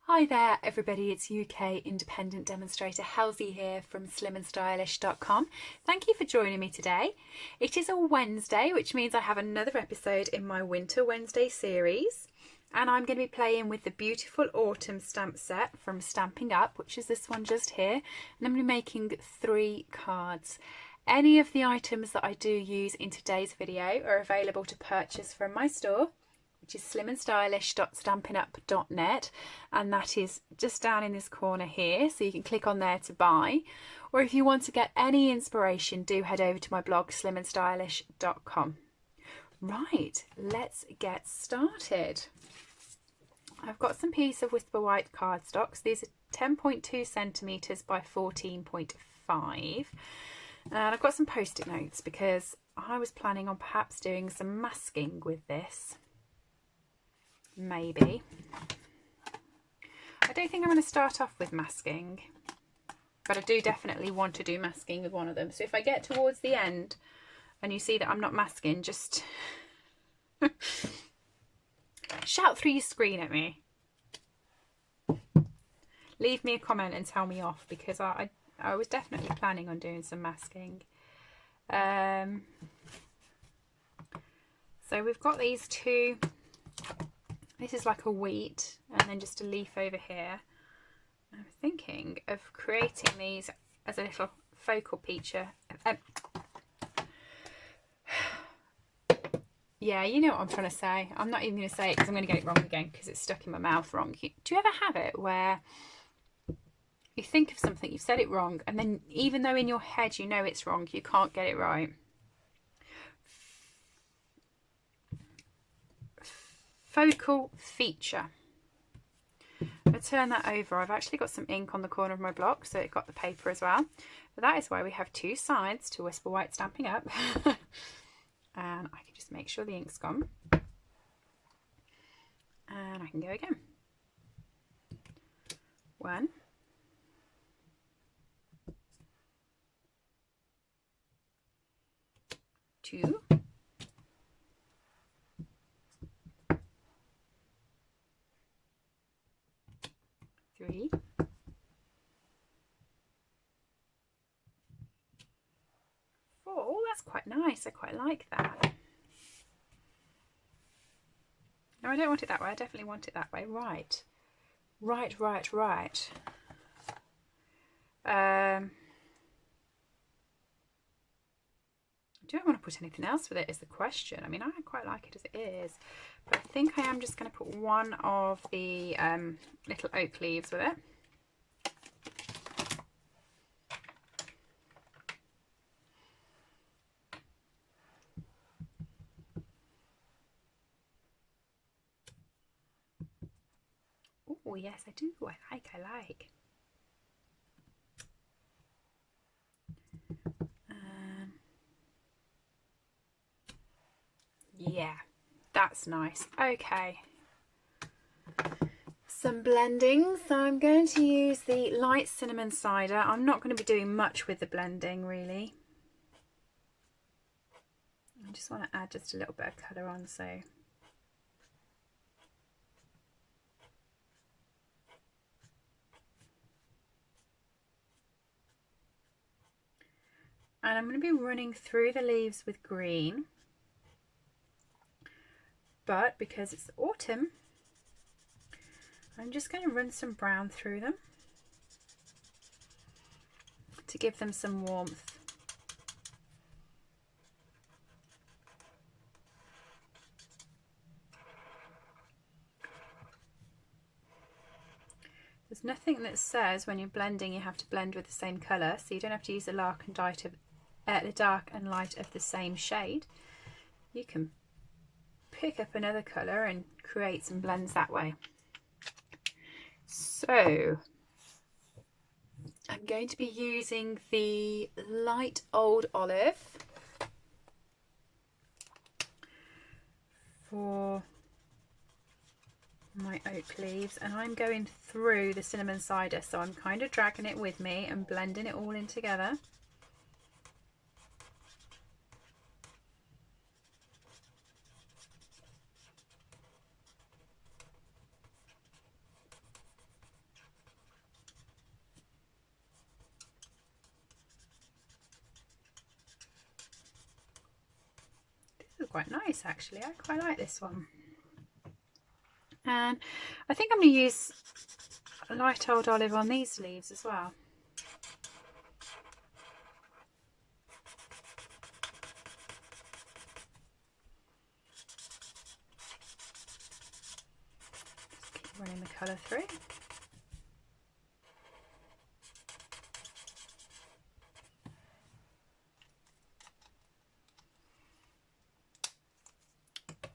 Hi there everybody, it's UK independent demonstrator Halsey here from slimandstylish.com. Thank you for joining me today. It is a Wednesday, which means I have another episode in my Winter Wednesday series, and I'm going to be playing with the beautiful autumn stamp set from Stampin' Up, which is this one just here, and I'm going to be making 3 cards. Any of the items that I do use in today's video are available to purchase from my store, which is slimandstylish.stampinup.net, and that is just down in this corner here, so you can click on there to buy. Or if you want to get any inspiration, do head over to my blog slimandstylish.com. Right, let's get started. I've got some piece of Whisper White cardstock. These are 10.2 centimetres by 14.5. And I've got some post-it notes because I was planning on perhaps doing some masking with this. Maybe. I don't think I'm going to start off with masking, but I do definitely want to do masking with one of them. So if I get towards the end and you see that I'm not masking, just shout through your screen at me. Leave me a comment and tell me off, because I was definitely planning on doing some masking. So we've got these two. This is like a wheat and then just a leaf over here. I'm thinking of creating these as a little focal feature. Yeah, you know what I'm trying to say. I'm not even going to say it because I'm going to get it wrong again because it's stuck in my mouth wrong. Do you ever have it where you think of something, you've said it wrong, and then even though in your head you know it's wrong, you can't get it right? Focal feature. I'm going to turn that over. I've actually got some ink on the corner of my block, so it got the paper as well. But that is why we have 2 sides to Whisper White Stampin' Up. And I can just make sure the ink's gone. And I can go again. 1. 2. 3. 4. Oh, that's quite nice. I quite like that. No, I don't want it that way. I definitely want it that way. Right. Right. Do I want to put anything else with it is the question. I mean, I quite like it as it is, but I think I am just going to put one of the little oak leaves with it. Oh yes, I do. I like. Yeah, that's nice. Okay. Some blending. So I'm going to use the light cinnamon cider. I'm not going to be doing much with the blending really. I just want to add just a little bit of colour on, so. And I'm going to be running through the leaves with green. But because it's autumn, I'm just going to run some brown through them to give them some warmth. There's nothing that says when you're blending you have to blend with the same colour, so you don't have to use the dark and light of the same shade. You can pick up another colour and create some blends that way. So I'm going to be using the light old olive for my oak leaves, and I'm going through the cinnamon cider, so I'm kind of dragging it with me and blending it all in together. quite nice actually. I quite like this one. And I think I'm going to use a light old olive on these leaves as well. Just keep running the colour through.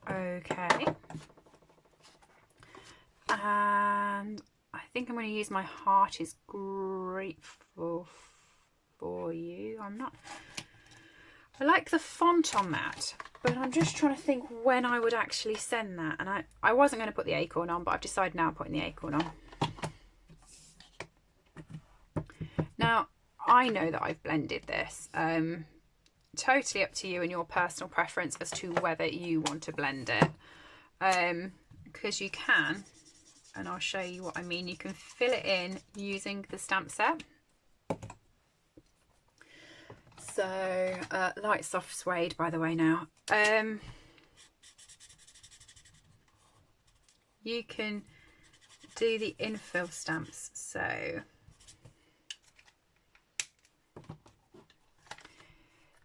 Okay, and I think I'm going to use my Heart is Grateful for You. I like the font on that, but I'm just trying to think when I would actually send that. And I wasn't going to put the acorn on, but I've decided now I'm putting the acorn on. Now, I know that I've blended this. Totally up to you and your personal preference as to whether you want to blend it. Because you can, and I'll show you what I mean. You can fill it in using the stamp set. So, light soft suede, by the way, now. You can do the infill stamps. So,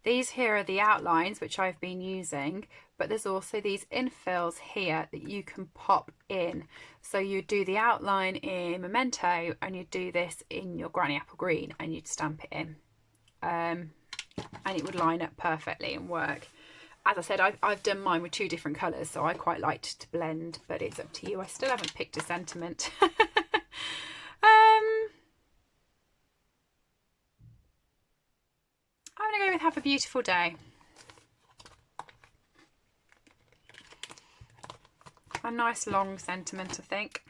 these here are the outlines, which I've been using, but there's also these infills here that you can pop in. So you do the outline in Memento, and you do this in your Granny Apple Green, and you'd stamp it in. And it would line up perfectly and work. As I said, I've done mine with 2 different colours, so I quite liked to blend, but it's up to you. I still haven't picked a sentiment. I'm going to go with Have a Beautiful Day. A nice long sentiment, I think.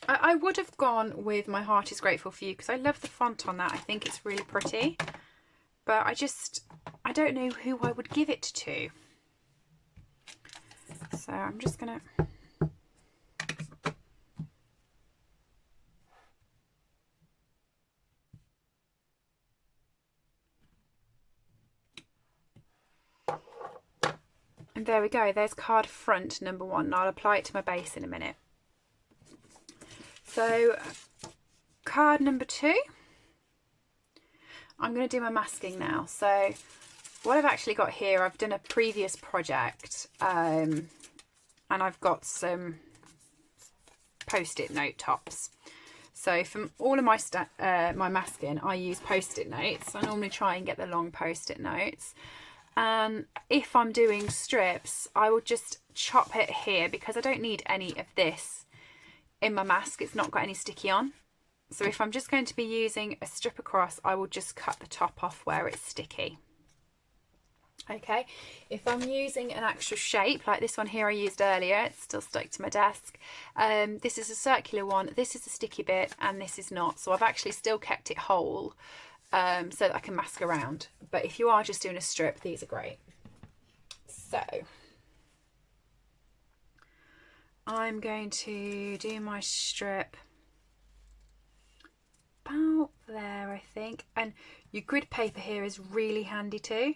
I would have gone with My Heart is Grateful for You because I love the font on that. I think it's really pretty. But I don't know who I would give it to. So I'm just going to... And there we go. There's card front number 1. And I'll apply it to my base in a minute. So card number 2, I'm going to do my masking now. So what I've actually got here, I've done a previous project and I've got some post-it note tops. So from all of my my masking, I use post-it notes. I normally try and get the long post-it notes. And if I'm doing strips, I will just chop it here because I don't need any of this in my mask. It's not got any sticky on. So if I'm just going to be using a strip across, I will just cut the top off where it's sticky. Okay, if I'm using an actual shape like this one here I used earlier, it's still stuck to my desk. This is a circular one, this is a sticky bit, and this is not. So I've actually still kept it whole so that I can mask around. But if you are just doing a strip, these are great. So I'm going to do my strip about there, I think. And your grid paper here is really handy too.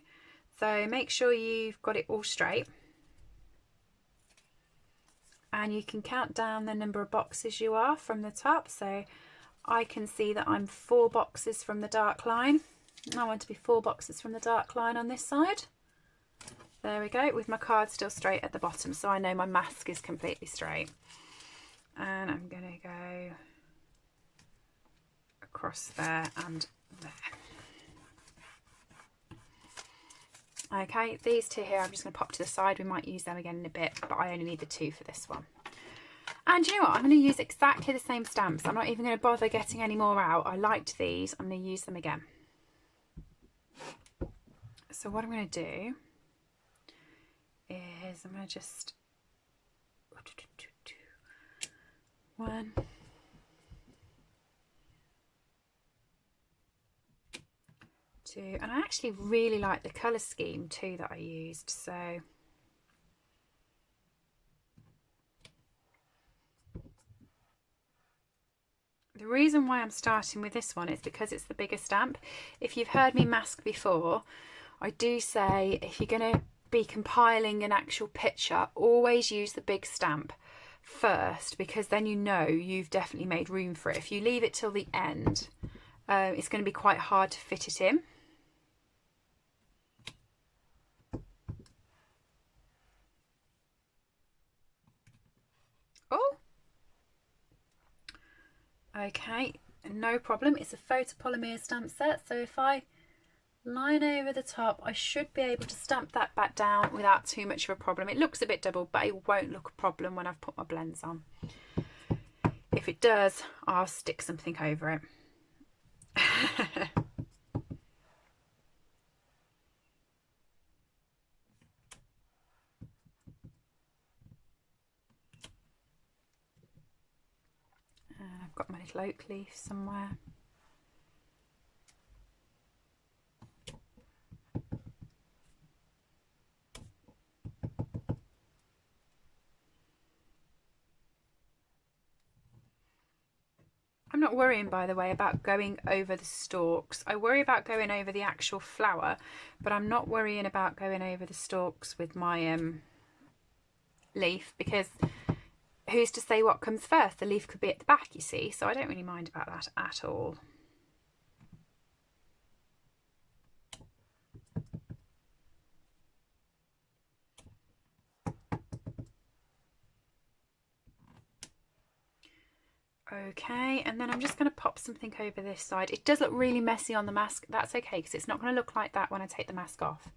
So make sure you've got it all straight. And you can count down the number of boxes you are from the top. So I can see that I'm 4 boxes from the dark line. I want to be 4 boxes from the dark line on this side. There we go, with my card still straight at the bottom, so I know my mask is completely straight. And I'm going to go across there and there. Okay, these 2 here I'm just going to pop to the side. We might use them again in a bit, but I only need the 2 for this one. And you know what, I'm going to use exactly the same stamps. I'm not even going to bother getting any more out. I liked these, I'm going to use them again. So what I'm going to do is I'm going to just 1, 2, and I actually really like the colour scheme too that I used. So the reason why I'm starting with this one is because it's the bigger stamp. If you've heard me mask before, I do say if you're going to be compiling an actual picture, always use the big stamp first, because then you know you've definitely made room for it. If you leave it till the end, it's going to be quite hard to fit it in. Oh, okay, no problem. It's a photopolymer stamp set, so if I line over the top, I should be able to stamp that back down without too much of a problem. It looks a bit double, but it won't look a problem when I've put my blends on. If it does, I'll stick something over it. I've got my little oak leaf somewhere. I'm not worrying, by the way, about going over the stalks. I worry about going over the actual flower, but I'm not worrying about going over the stalks with my leaf, because who's to say what comes first? The leaf could be at the back, you see, so I don't really mind about that at all. Okay, and then I'm just going to pop something over this side. It does look really messy on the mask. That's okay, because it's not going to look like that when I take the mask off.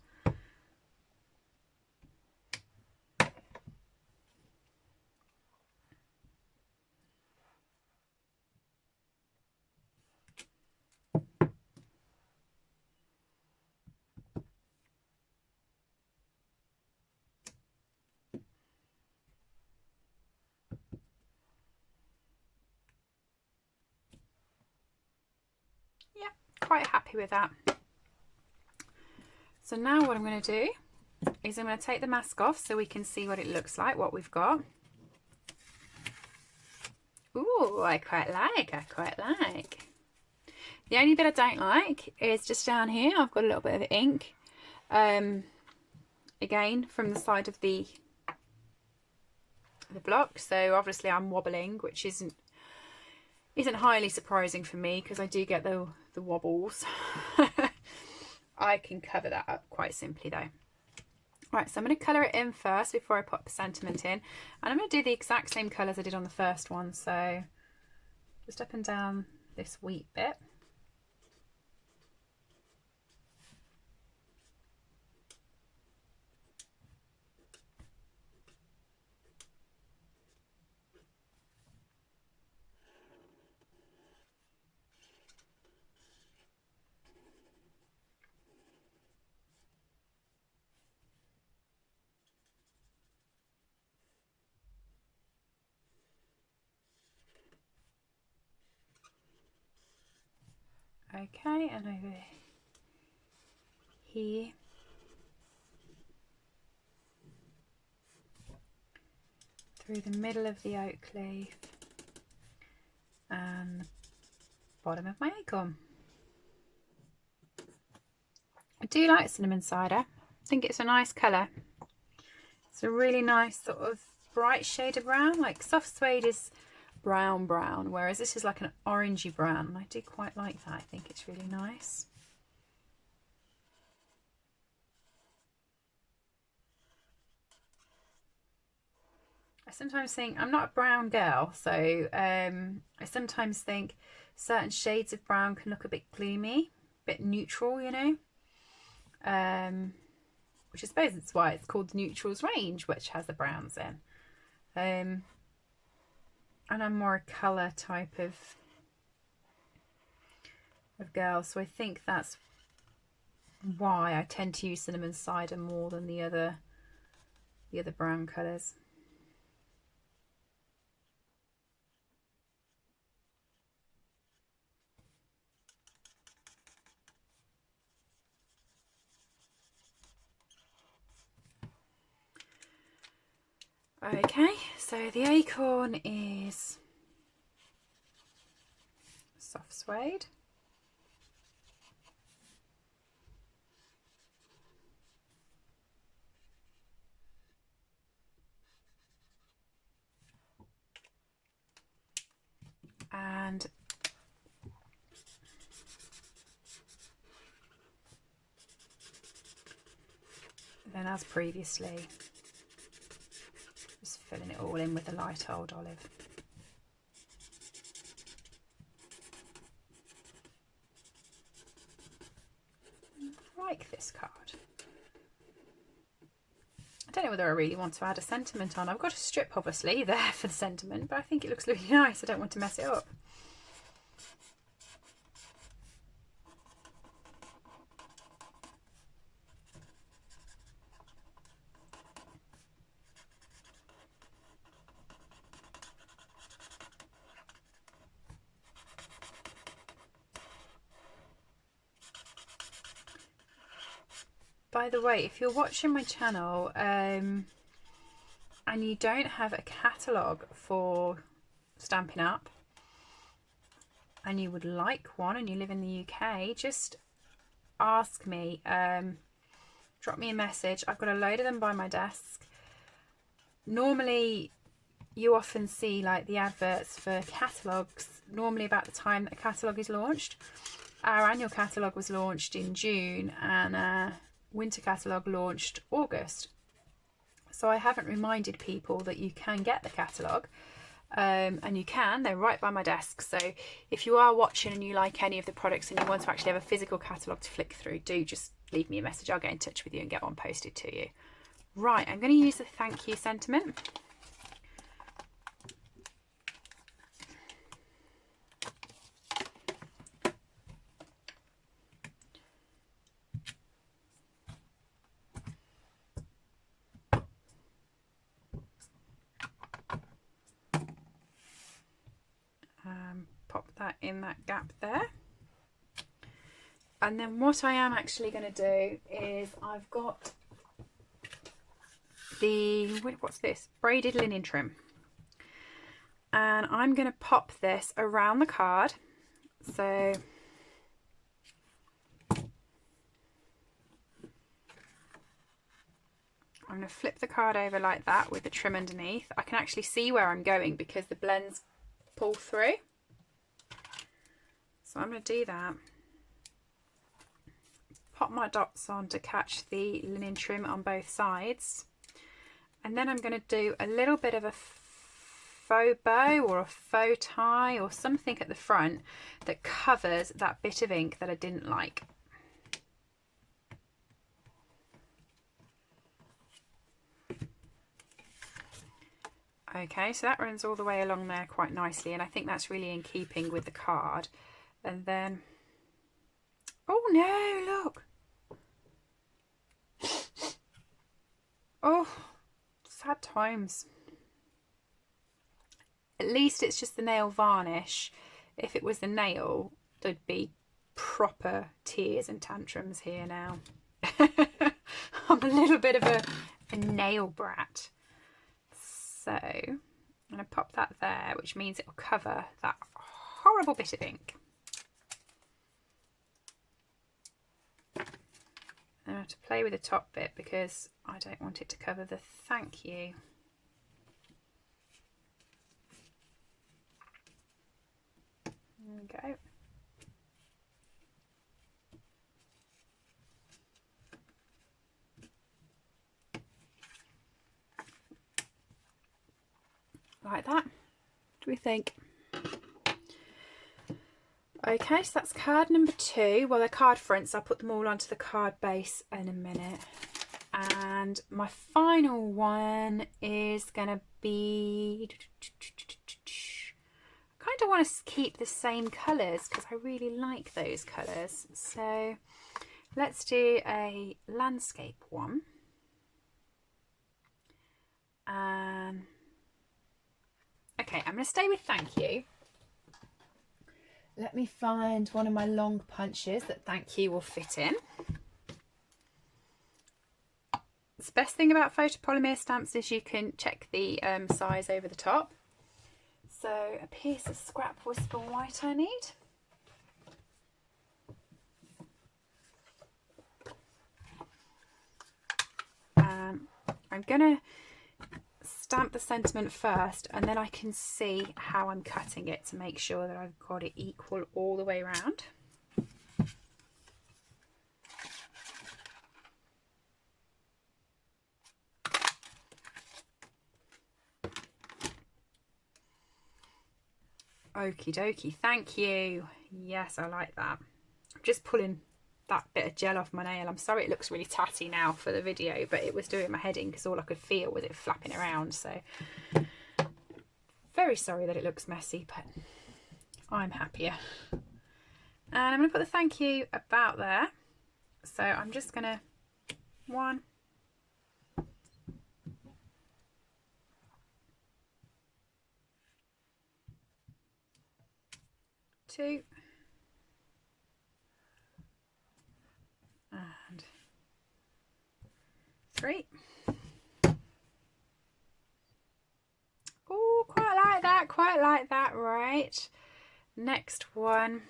Yeah, quite happy with that. So now what I'm going to do is I'm going to take the mask off so we can see what it looks like, what we've got. Ooh, I quite like. The only bit I don't like is just down here. I've got a little bit of ink, again from the side of the block. So obviously I'm wobbling, which isn't highly surprising for me, because I do get the wobbles. I can cover that up quite simply though. Right, so I'm going to colour it in first before I put the sentiment in, and I'm going to do the exact same colours I did on the first one, so just up and down this wheat bit. Okay, and over here. Through the middle of the oak leaf and the bottom of my acorn. I do like cinnamon cider. I think it's a nice colour. It's a really nice sort of bright shade of brown. Like soft suede is brown, whereas this is like an orangey brown, and I do quite like that. I think it's really nice. I sometimes think, I'm not a brown girl, so I sometimes think certain shades of brown can look a bit gloomy, a bit neutral, you know, which I suppose it's why it's called the neutrals range, which has the browns in. And I'm more a colour type of girl, so I think that's why I tend to use cinnamon cider more than the other brown colours. Okay, so the acorn is soft suede. And then, as previously, just filling it all in with a light old olive. I like this card. I don't know whether I really want to add a sentiment on. I've got a strip obviously there for the sentiment, but I think it looks really nice. I don't want to mess it up. By the way, if you're watching my channel and you don't have a catalogue for Stampin' Up and you would like one and you live in the UK, just ask me, drop me a message. I've got a load of them by my desk. Normally you often see like the adverts for catalogues normally about the time that a catalogue is launched. Our annual catalogue was launched in June and winter catalogue launched August. So I haven't reminded people that you can get the catalogue, and you can, they're right by my desk. So if you are watching and you like any of the products and you want to actually have a physical catalogue to flick through, do just leave me a message. I'll get in touch with you and get one posted to you. Right, I'm going to use the thank you sentiment. Pop that in that gap there. And then what I am actually going to do is I've got the, what's this? Braided linen trim. And I'm going to pop this around the card. So I'm going to flip the card over like that with the trim underneath. I can actually see where I'm going because the blends pull through. So I'm going to do that. Pop my dots on to catch the linen trim on both sides. And then I'm going to do a little bit of a faux bow or a faux tie or something at the front that covers that bit of ink that I didn't like. Okay, so that runs all the way along there quite nicely, and I think that's really in keeping with the card. And then, oh no, look. Oh, sad times. At least it's just the nail varnish. If it was the nail, there'd be proper tears and tantrums here now. I'm a little bit of a nail brat. So I'm going to pop that there, which means it will cover that horrible bit of ink. I have to play with the top bit because I don't want it to cover the thank you. There we go. Like that. What do we think? Okay, so that's card number 2. Well, they're card fronts. I'll put them all onto the card base in a minute. And my final one is going to be... I kind of want to keep the same colours because I really like those colours. So let's do a landscape one. Okay, I'm going to stay with thank you. Let me find one of my long punches that thank you will fit in. The best thing about photopolymer stamps is you can check the size over the top. So a piece of scrap whisper white I need. I'm going to stamp the sentiment first, and then I can see how I'm cutting it to make sure that I've got it equal all the way around. Okie dokie, thank you. Yes, I like that. I'm just pulling that bit of gel off my nail. I'm sorry it looks really tatty now for the video, but it was doing my head in because all I could feel was it flapping around. So very sorry that it looks messy, but I'm happier. And I'm going to put the thank you about there. So I'm just going to 1, 2, and 3. Oh, quite like that, right? Next one.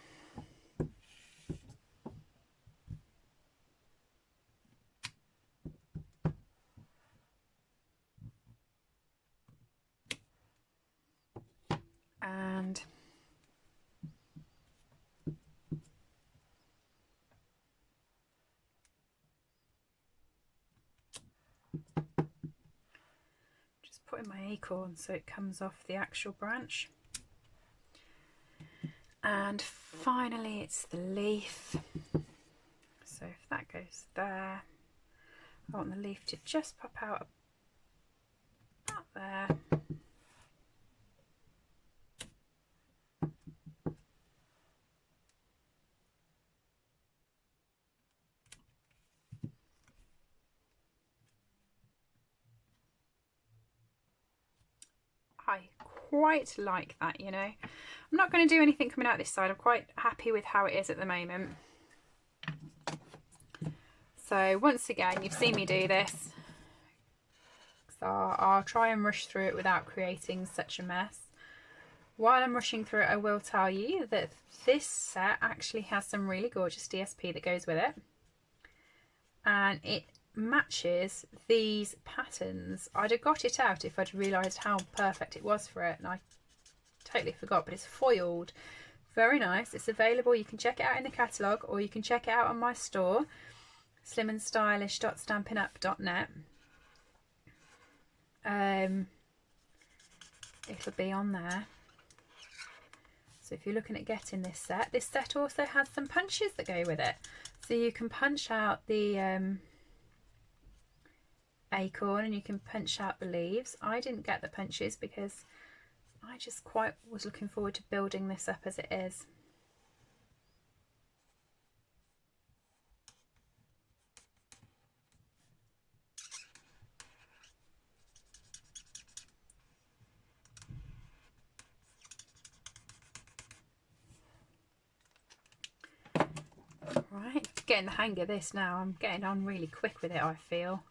And just putting my acorn so it comes off the actual branch. And finally it's the leaf. So if that goes there, I want the leaf to just pop out about there. I quite like that, you know. I'm not going to do anything coming out this side. I'm quite happy with how it is at the moment. So once again, you've seen me do this. So I'll try and rush through it without creating such a mess. While I'm rushing through it, I will tell you that this set actually has some really gorgeous DSP that goes with it. And it matches these patterns. I'd have got it out if I'd realised how perfect it was for it, and I totally forgot, but it's foiled. Very nice. It's available. You can check it out in the catalogue, or you can check it out on my store, slimandstylish.stampinup.net. It'll be on there. So if you're looking at getting this set also has some punches that go with it. So you can punch out the acorn and you can punch out the leaves. I didn't get the punches because I just quite was looking forward to building this up as it is. Right, getting the hang of this now. I'm getting on really quick with it, I feel.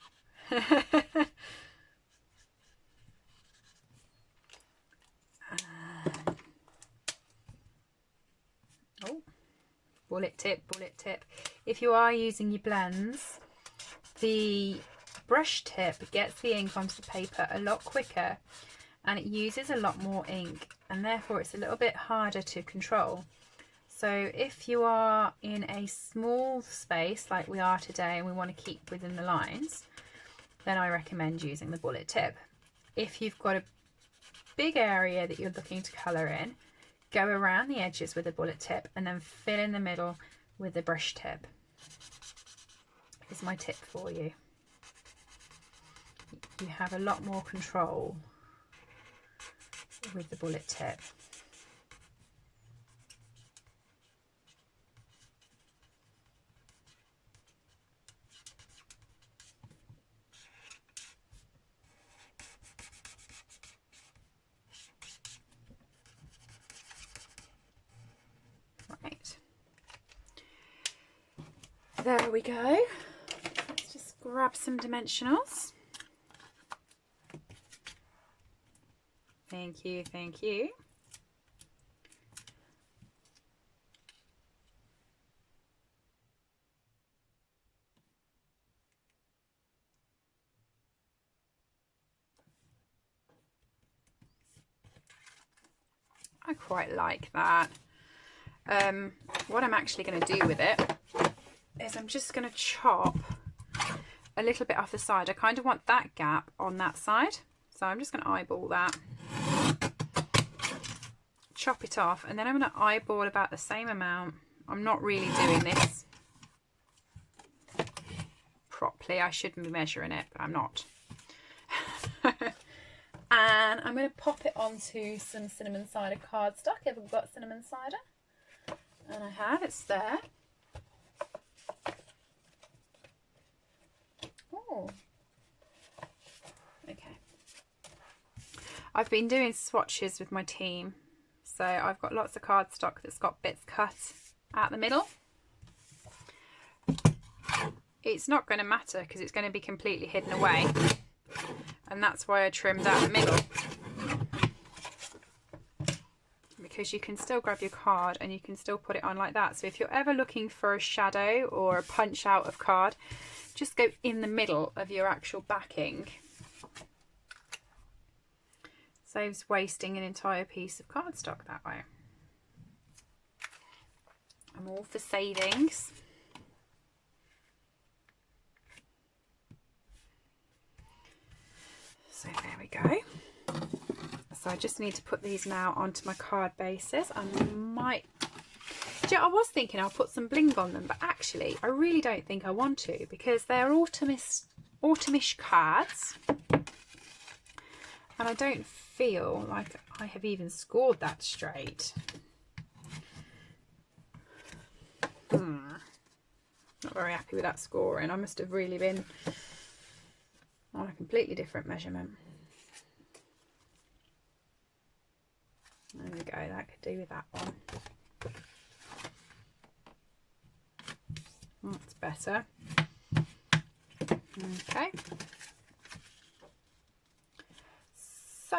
Oh, bullet tip. If you are using your blends, the brush tip gets the ink onto the paper a lot quicker and it uses a lot more ink, and therefore it's a little bit harder to control. So if you are in a small space like we are today and we want to keep within the lines, then I recommend using the bullet tip. If you've got a big area that you're looking to colour in, go around the edges with the bullet tip and then fill in the middle with the brush tip. Is my tip for you. You have a lot more control with the bullet tip. Right, there we go. Let's just grab some dimensionals. Thank you, thank you. I quite like that. What I'm actually going to do with it is I'm just going to chop a little bit off the side. I kind of want that gap on that side, so I'm just going to eyeball that, chop it off, and then I'm going to eyeball about the same amount. I'm not really doing this properly. I shouldn't be measuring it, but I'm not. And I'm going to pop it onto some cinnamon cider cardstock. Ever got cinnamon cider? And I have, it's there. Oh, okay. I've been doing swatches with my team, so I've got lots of cardstock that's got bits cut out the middle. It's not going to matter because it's going to be completely hidden away, and that's why I trimmed out the middle, because you can still grab your card and you can still put it on like that. So if you're ever looking for a shadow or a punch out of card, just go in the middle of your actual backing. Saves wasting an entire piece of cardstock that way. I'm all for savings. So there we go. So I just need to put these now onto my card bases. I might, I was thinking I'll put some bling on them, but actually I really don't think I want to, because they're autumnish cards, and I don't feel like I have even scored that straight. Not very happy with that scoring. I must have really been on a completely different measurement. There we go, that could do with that one. That's better. Okay. So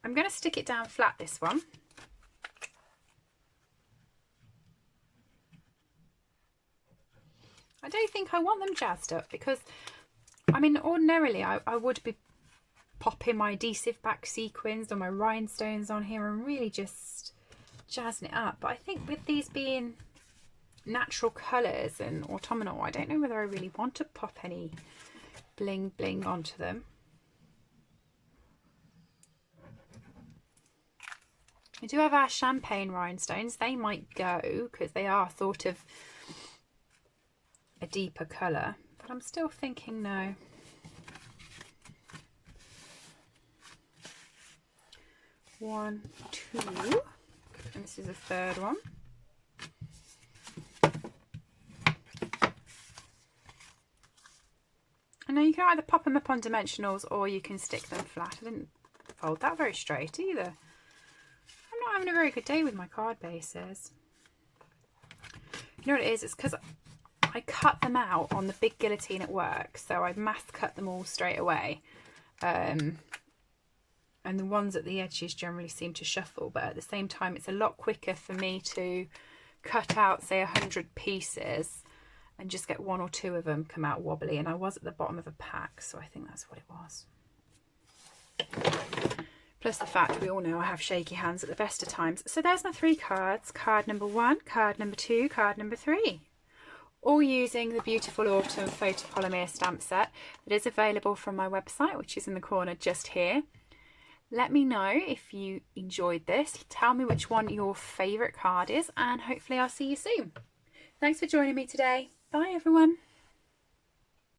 I'm going to stick it down flat, this one. I don't think I want them jazzed up, because I mean ordinarily I would be popping my adhesive back sequins or my rhinestones on here and really just jazzing it up, but I think with these being natural colours and autumnal, I don't know whether I really want to pop any bling bling onto them. We do have our champagne rhinestones. They might go because they are sort of a deeper colour, but I'm still thinking no. One, two, and this is the third one. And now you can either pop them up on dimensionals or you can stick them flat. I didn't fold that very straight either. I'm not having a very good day with my card bases. You know what it is? It's because I cut them out on the big guillotine at work, so I mass cut them all straight away. And the ones at the edges generally seem to shuffle, but at the same time it's a lot quicker for me to cut out, say, 100 pieces and just get one or two of them come out wobbly, and I was at the bottom of a pack, so I think that's what it was. Plus the fact we all know I have shaky hands at the best of times. So there's my 3 cards. Card number 1, card number 2, card number 3. All using the beautiful autumn photopolymer stamp set that is available from my website, which is in the corner just here. Let me know if you enjoyed this. Tell me which one your favourite card is, and hopefully I'll see you soon. Thanks for joining me today. Bye everyone.